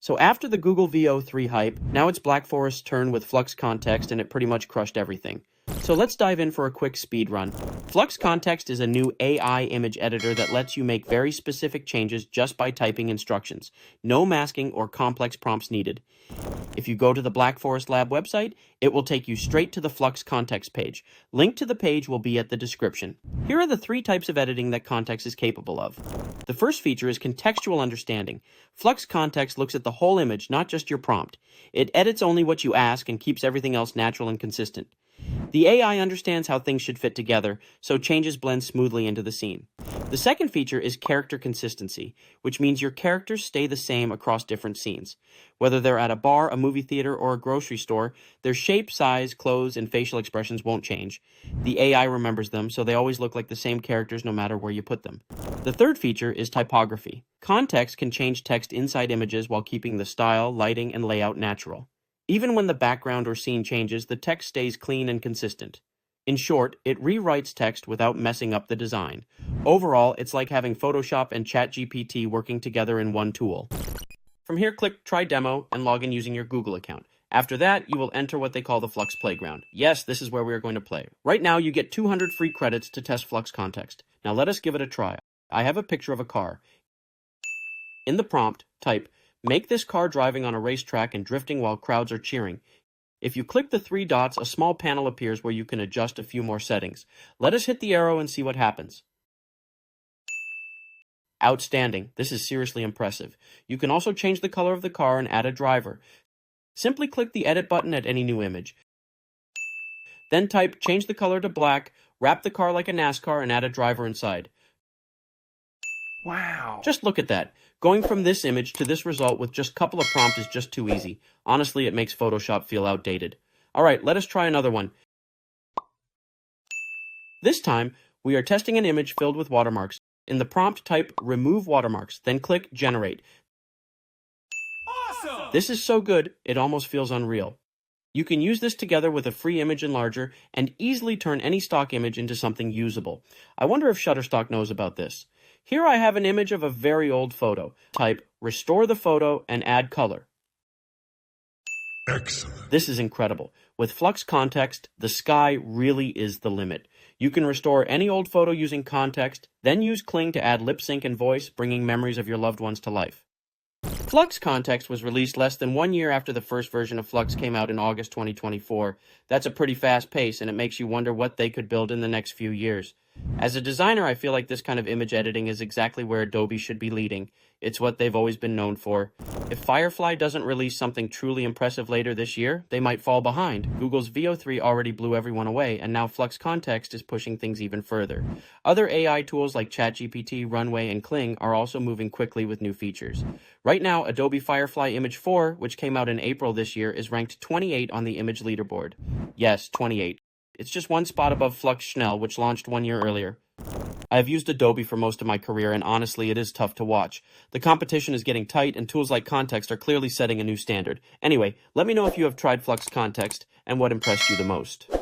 So after the Google VO3 hype, now it's Black Forest's turn with Flux Kontext, and it pretty much crushed everything. So let's dive in for a quick speed run. Flux Kontext is a new AI image editor that lets you make very specific changes just by typing instructions. No masking or complex prompts needed. If you go to the Black Forest Lab website, it will take you straight to the Flux Kontext page. Link to the page will be at the description. Here are the 3 types of editing that Kontext is capable of. The first feature is contextual understanding. Flux Kontext looks at the whole image, not just your prompt. It edits only what you ask and keeps everything else natural and consistent. The AI understands how things should fit together, so changes blend smoothly into the scene. The second feature is character consistency, which means your characters stay the same across different scenes. Whether they're at a bar, a movie theater, or a grocery store, their shape, size, clothes, and facial expressions won't change. The AI remembers them, so they always look like the same characters no matter where you put them. The third feature is typography. Kontext can change text inside images while keeping the style, lighting, and layout natural. Even when the background or scene changes, the text stays clean and consistent. In short, it rewrites text without messing up the design. Overall, it's like having Photoshop and ChatGPT working together in one tool. From here, click Try Demo and log in using your Google account. After that, you will enter what they call the Flux Playground. Yes, this is where we are going to play. Right now, you get 200 free credits to test Flux Kontext. Now let us give it a try. I have a picture of a car. In the prompt, type, "Make this car driving on a racetrack and drifting while crowds are cheering." If you click the 3 dots, a small panel appears where you can adjust a few more settings. Let us hit the arrow and see what happens. Outstanding. This is seriously impressive. You can also change the color of the car and add a driver. Simply click the edit button at any new image. Then type "change the color to black," wrap the car like a NASCAR, and add a driver inside. Wow. Just look at that. Going from this image to this result with just a couple of prompts is just too easy. Honestly, it makes Photoshop feel outdated. Alright, let us try another one. This time, we are testing an image filled with watermarks. In the prompt, type "remove watermarks," then click Generate. Awesome! This is so good, it almost feels unreal. You can use this together with a free image enlarger and easily turn any stock image into something usable. I wonder if Shutterstock knows about this. Here I have an image of a very old photo. Type "restore the photo" and add color. Excellent. This is incredible. With Flux Kontext, the sky really is the limit. You can restore any old photo using Kontext, then use Kling to add lip sync and voice, bringing memories of your loved ones to life. Flux Kontext was released less than 1 year after the first version of Flux came out in August 2024. That's a pretty fast pace, and it makes you wonder what they could build in the next few years. As a designer, I feel like this kind of image editing is exactly where Adobe should be leading. It's what they've always been known for. If Firefly doesn't release something truly impressive later this year, they might fall behind. Google's VO3 already blew everyone away, and now Flux Kontext is pushing things even further. Other AI tools like ChatGPT, Runway, and Kling are also moving quickly with new features. Right now, Adobe Firefly Image 4, which came out in April this year, is ranked 28 on the image leaderboard. Yes, 28. It's just one spot above Flux Schnell, which launched 1 year earlier. I have used Adobe for most of my career, and honestly, it is tough to watch. The competition is getting tight, and tools like Kontext are clearly setting a new standard. Anyway, let me know if you have tried Flux Kontext, and what impressed you the most.